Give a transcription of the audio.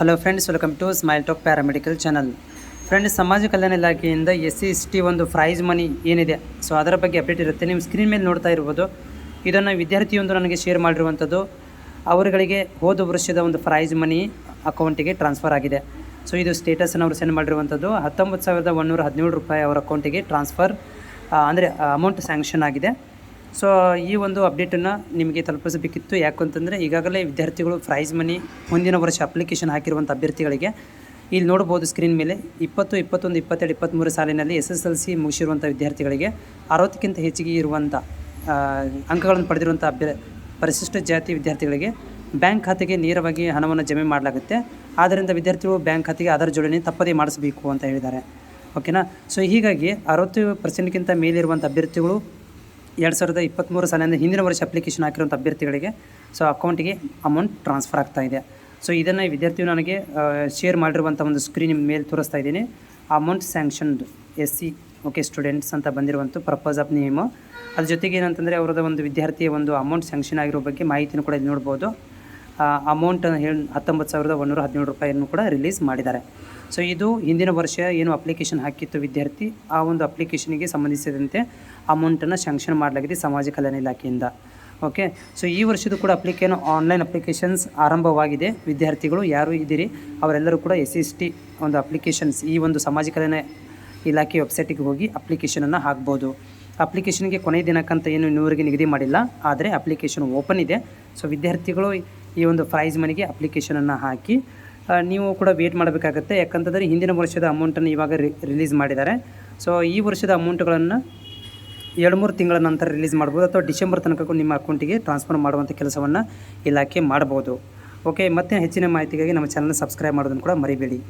Hello friends, welcome to Smile Talk paramedical channel. Friends, ಸಮಾಜ ಕಲ್ಯಾಣ ಇಲಾಖೆಯಿಂದ SC/ST ಒಂದು ಪ್ರೈಸ್ ಮನಿ ಏನಿದೆ, ಸೊ ಅದರ ಬಗ್ಗೆ ಅಪ್ಡೇಟ್ ಇರುತ್ತೆ. ನಿಮ್ಮ ಸ್ಕ್ರೀನ್ ಮೇಲೆ ನೋಡ್ತಾ ಇರ್ಬೋದು. ಇದನ್ನು ವಿದ್ಯಾರ್ಥಿಯೊಂದು ನನಗೆ ಶೇರ್ ಮಾಡಿರುವಂಥದ್ದು. ಅವರುಗಳಿಗೆ ಹೋದ ವರ್ಷದ ಒಂದು ಪ್ರೈಸ್ ಮನಿ ಅಕೌಂಟಿಗೆ ಟ್ರಾನ್ಸ್ಫರ್ ಆಗಿದೆ. ಸೊ ಇದು ಸ್ಟೇಟಸನ್ನು ಅವರು ಸೆಂಡ್ ಮಾಡಿರುವಂಥದ್ದು. 19,117 ರೂಪಾಯಿ ಅವರ ಅಕೌಂಟಿಗೆ ಟ್ರಾನ್ಸ್ಫರ್ ಅಂದರೆ ಅಮೌಂಟ್ ಸ್ಯಾಂಕ್ಷನ್ ಆಗಿದೆ. ಸೊ ಈ ಒಂದು ಅಪ್ಡೇಟನ್ನು ನಿಮಗೆ ತಲುಪಿಸಬೇಕಿತ್ತು. ಯಾಕಂತಂದರೆ ಈಗಾಗಲೇ ವಿದ್ಯಾರ್ಥಿಗಳು ಪ್ರೈಸ್ ಮನಿ ಮುಂದಿನ ವರ್ಷ ಅಪ್ಲಿಕೇಶನ್ ಹಾಕಿರುವಂಥ ಅಭ್ಯರ್ಥಿಗಳಿಗೆ ಇಲ್ಲಿ ನೋಡ್ಬೋದು ಸ್ಕ್ರೀನ್ ಮೇಲೆ 20, 21, 22, 23 ಸಾಲಿನಲ್ಲಿ SSLC ಮುಗಿಸಿರುವಂಥ ವಿದ್ಯಾರ್ಥಿಗಳಿಗೆ 60ಕ್ಕಿಂತ ಹೆಚ್ಚಿಗೆ ಇರುವಂಥ ಅಂಕಗಳನ್ನು ಪಡೆದಿರುವಂಥ ಪರಿಶಿಷ್ಟ ಜಾತಿ ವಿದ್ಯಾರ್ಥಿಗಳಿಗೆ ಬ್ಯಾಂಕ್ ಖಾತೆಗೆ ನೇರವಾಗಿ ಹಣವನ್ನು ಜಮೆ ಮಾಡಲಾಗುತ್ತೆ. ಆದ್ದರಿಂದ ವಿದ್ಯಾರ್ಥಿಗಳು ಬ್ಯಾಂಕ್ ಖಾತೆಗೆ ಆಧಾರ್ ಜೋಡಣೆ ತಪ್ಪದೇ ಮಾಡಿಸಬೇಕು ಅಂತ ಹೇಳಿದ್ದಾರೆ. ಓಕೆನಾ. ಸೊ ಹೀಗಾಗಿ 60% ಮೇಲಿರುವಂಥ ಅಭ್ಯರ್ಥಿಗಳು 2023 ಸಾಲಿನ ಹಿಂದಿನ ವರ್ಷ ಅಪ್ಲಿಕೇಶನ್ ಹಾಕಿರುವಂಥ ಅಭ್ಯರ್ಥಿಗಳಿಗೆ ಸೊ ಅಕೌಂಟಿಗೆ ಅಮೌಂಟ್ ಟ್ರಾನ್ಸ್ಫರ್ ಆಗ್ತಾ ಇದೆ. ಸೊ ಇದನ್ನು ವಿದ್ಯಾರ್ಥಿಗಳು ನನಗೆ ಶೇರ್ ಮಾಡಿರುವಂಥ ಒಂದು ಸ್ಕ್ರೀನ್ ಮೇಲೆ ತೋರಿಸ್ತಾ ಇದ್ದೀನಿ. ಅಮೌಂಟ್ ಸ್ಯಾಂಕ್ಷನ್ಡ್ SC ಸ್ಟೂಡೆಂಟ್ಸ್ ಅಂತ ಬಂದಿರುವಂಥ ಪರ್ಪಸ್ ಆಫ್ ನೇಮು. ಅದ್ರ ಜೊತೆಗೆ ಏನಂತಂದರೆ ಅವರದ ಒಂದು ವಿದ್ಯಾರ್ಥಿಯ ಒಂದು ಅಮೌಂಟ್ ಸ್ಯಾಂಕ್ಷನ್ ಆಗಿರೋ ಬಗ್ಗೆ ಮಾಹಿತಿನೂ ಕೂಡ ಇಲ್ಲಿ ನೋಡ್ಬೋದು. ಅಮೌಂಟ್ 19,117 ರೂಪಾಯಿಯನ್ನು ಕೂಡ ರಿಲೀಸ್ ಮಾಡಿದ್ದಾರೆ. ಸೊ ಇದು ಹಿಂದಿನ ವರ್ಷ ಏನು ಅಪ್ಲಿಕೇಶನ್ ಹಾಕಿತ್ತು ವಿದ್ಯಾರ್ಥಿ, ಆ ಒಂದು ಅಪ್ಲಿಕೇಶನ್ಗೆ ಸಂಬಂಧಿಸಿದಂತೆ ಅಮೌಂಟನ್ನು ಸ್ಯಾಂಕ್ಷನ್ ಮಾಡಲಾಗಿದೆ ಸಮಾಜ ಕಲ್ಯಾಣ ಇಲಾಖೆಯಿಂದ. ಓಕೆ. ಸೊ ಈ ವರ್ಷದ ಕೂಡ ಆನ್ಲೈನ್ ಅಪ್ಲಿಕೇಶನ್ಸ್ ಆರಂಭವಾಗಿದೆ. ವಿದ್ಯಾರ್ಥಿಗಳು ಯಾರು ಇದ್ದೀರಿ ಅವರೆಲ್ಲರೂ ಕೂಡ SC/ST ಒಂದು ಅಪ್ಲಿಕೇಶನ್ಸ್ ಈ ಒಂದು ಸಮಾಜ ಕಲ್ಯಾಣ ಇಲಾಖೆ ವೆಬ್ಸೈಟಿಗೆ ಹೋಗಿ ಅಪ್ಲಿಕೇಶನನ್ನು ಹಾಕ್ಬೋದು. ಅಪ್ಲಿಕೇಶನ್ಗೆ ಕೊನೆಯ ದಿನಕ್ಕಂತ ಏನು ಇನ್ನೂವರೆಗೆ ನಿಗದಿ ಮಾಡಿಲ್ಲ, ಆದರೆ ಅಪ್ಲಿಕೇಶನ್ ಓಪನ್ ಇದೆ. ಸೊ ವಿದ್ಯಾರ್ಥಿಗಳು ಈ ಒಂದು ಪ್ರೈಸ್ ಮನಿಗೆ ಅಪ್ಲಿಕೇಶನನ್ನು ಹಾಕಿ ನೀವು ಕೂಡ ವೇಟ್ ಮಾಡಬೇಕಾಗತ್ತೆ. ಯಾಕಂತಂದರೆ ಹಿಂದಿನ ವರ್ಷದ ಅಮೌಂಟನ್ನು ಇವಾಗ ರಿಲೀಸ್ ಮಾಡಿದ್ದಾರೆ. ಸೊ ಈ ವರ್ಷದ ಅಮೌಂಟ್ಗಳನ್ನು 2-3 ತಿಂಗಳ ನಂತರ ರಿಲೀಸ್ ಮಾಡ್ಬೋದು, ಅಥವಾ ಡಿಸೆಂಬರ್ ತನಕ ನಿಮ್ಮ ಅಕೌಂಟಿಗೆ ಟ್ರಾನ್ಸ್ಫರ್ ಮಾಡುವಂಥ ಕೆಲಸವನ್ನು ಇಲಾಖೆ ಮಾಡ್ಬೋದು. ಓಕೆ. ಮತ್ತೆ ಹೆಚ್ಚಿನ ಮಾಹಿತಿಗಾಗಿ ನಮ್ಮ ಚಾನಲ್ನ ಸಬ್ಸ್ಕ್ರೈಬ್ ಮಾಡೋದನ್ನು ಕೂಡ ಮರಿಬೇಡಿ.